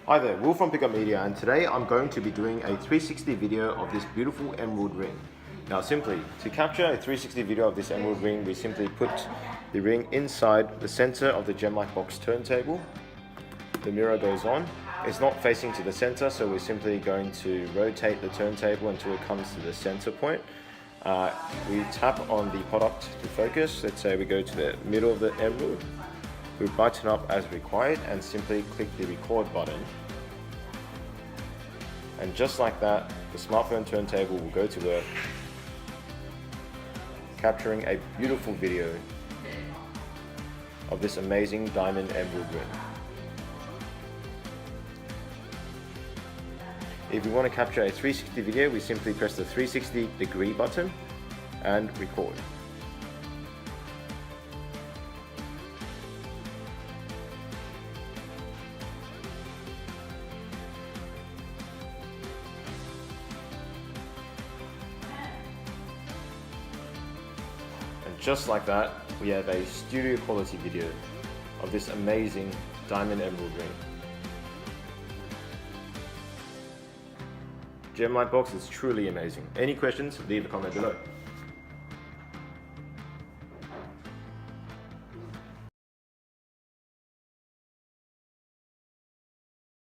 Hi there, Will from Pickup Media, and today I'm going to be doing a 360 video of this beautiful emerald ring. Now simply, to capture a 360 video of this emerald ring, we simply put the ring inside the center of the GemLightbox turntable. The mirror goes on. It's not facing to the center, so we're simply going to rotate the turntable until it comes to the center point. We tap on the product to focus. Let's say we go to the middle of the emerald. We button up as required and simply click the record button. And just like that, the smartphone turntable will go to work, capturing a beautiful video of this amazing diamond emerald ring. If we want to capture a 360 video, we simply press the 360 degree button and record. And just like that, we have a studio quality video of this amazing diamond emerald ring. GemLightbox is truly amazing. Any questions, leave a comment below.